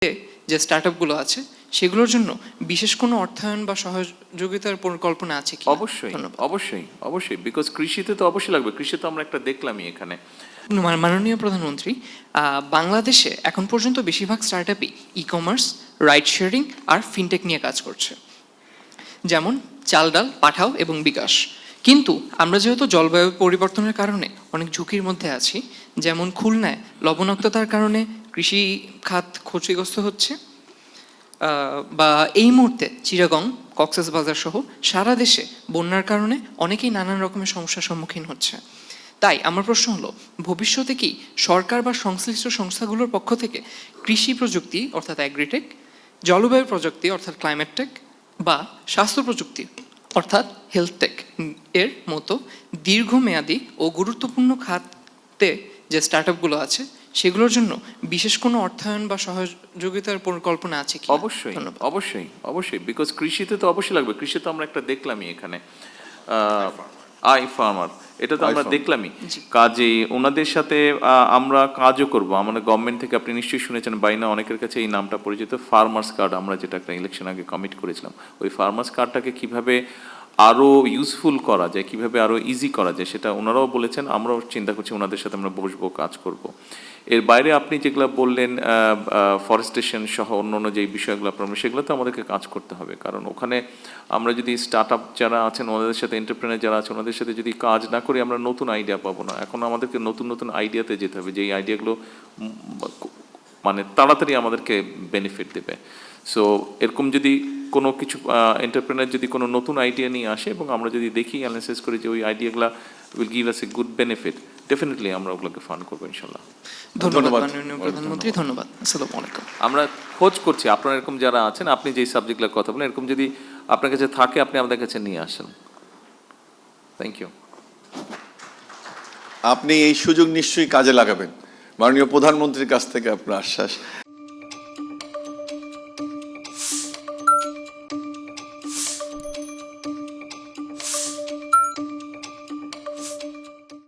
যে স্টার্টআপগুলো আছে সেগুলোর জন্য বিশেষ কোনো অর্থায়ন বা সহযোগিতার পরিকল্পনা আছে কি? অবশ্যই অবশ্যই অবশ্যই, বিকজ কৃষিতে তো অবশ্যই লাগবে। কৃষি তো আমরা একটা দেখলামই এখানে। মাননীয় প্রধানমন্ত্রী, বাংলাদেশে এখন পর্যন্ত বেশিরভাগ স্টার্টআপই ই কমার্স, রাইড শেয়ারিং আর ফিনটেক নিয়ে কাজ করছে, যেমন চাল ডাল, পাঠাও এবং বিকাশ। কিন্তু আমরা যেহেতু জলবায়ু পরিবর্তনের কারণে অনেক ঝুঁকির মধ্যে আছি, যেমন খুলনায় লবণাক্ততার কারণে কৃষি খাত ক্ষতিগ্রস্ত হচ্ছে, বা এই মুহূর্তে চিটাগং, কক্সবাজার সহ সারা দেশে বন্যার কারণে অনেকেই নানান রকমের সমস্যার সম্মুখীন হচ্ছে। তাই আমার প্রশ্ন হলো, ভবিষ্যতে কি সরকার বা সংশ্লিষ্ট সংস্থাগুলোর পক্ষ থেকে কৃষি প্রযুক্তি অর্থাৎ অ্যাগ্রিটেক, জলবায়ু প্রযুক্তি অর্থাৎ ক্লাইমেট টেক বা স্বাস্থ্য প্রযুক্তি অর্থাৎ হেলথ টেক এর মতো দীর্ঘমেয়াদী ও গুরুত্বপূর্ণ খাতে যে স্টার্টআপগুলো আছে সেগুলোর জন্য বিশেষ কোনো অর্থায়ন বা সহযোগিতার পরিকল্পনা আছে কি? অবশ্যই অবশ্যই অবশ্যই, বিকজ কৃষিতে তো অবশ্যই লাগবে। কৃষি তো আমরা একটা দেখলামই এখানে, আই ফার্মার, এটা তো আমরা দেখলামই। কাজে ওনাদের সাথে আমরা কাজও করব। আমাদের গভর্নমেন্ট থেকে আপনি নিশ্চয়ই শুনেছেন, বাইনা অনেকের কাছে এই নামটা পরিচিত, ফার্মার্স কার্ড, আমরা যেটা একটা ইলেকশন আগে কমিট করেছিলাম। ওই ফার্মার্স কার্ডটাকে কিভাবে আরও ইউজফুল করা যায়, কিভাবে আরও ইজি করা যায়, সেটা ওনারাও বলেছেন, আমরাও চিন্তা করছি ওনাদের সাথে আমরা বসবো, কাজ করব। এর বাইরে আপনি যেগুলো বললেন ফরেস্টেশন সহ অন্য যেই বিষয়গুলো আপনার, সেগুলোতে আমাদেরকে কাজ করতে হবে। কারণ ওখানে আমরা যদি স্টার্ট আপ যারা আছেন ওনাদের সাথে, এন্টারপ্রেনার যারা আছে ওনাদের সাথে যদি কাজ না করি, আমরা নতুন আইডিয়া পাবো না। এখন আমাদেরকে নতুন নতুন আইডিয়াতে যেতে হবে, যেই আইডিয়াগুলো মানে তাড়াতাড়ি আমাদেরকে বেনিফিট দেবে। সো এরকম যদি কোনো কিছু এন্টারপ্রেনার যদি কোনো নতুন আইডিয়া নিয়ে আসে এবং আমরা যদি দেখি, অ্যানালাইসিস করি যে ওই আইডিয়াগুলো will give us a good benefit, definitely আমরা ওগুলোকে ফান্ড করবো ইনশাল্লাহ। ধন্যবাদ মাননীয় প্রধানমন্ত্রী, ধন্যবাদ। আসসালামু আলাইকুম। আমরা খোঁজ করছি আপনারা এরকম যারা আছেন, আপনি যেই সাবজেক্টগুলোর কথা বলেন, এরকম যদি আপনার কাছে থাকে আপনি আমাদের কাছে নিয়ে আসেন। Thank you. আপনি এই সুযোগ নিশ্চয়ই কাজে লাগাবেন, মাননীয় প্রধানমন্ত্রীর কাছ থেকে আপনার আশ্বাস।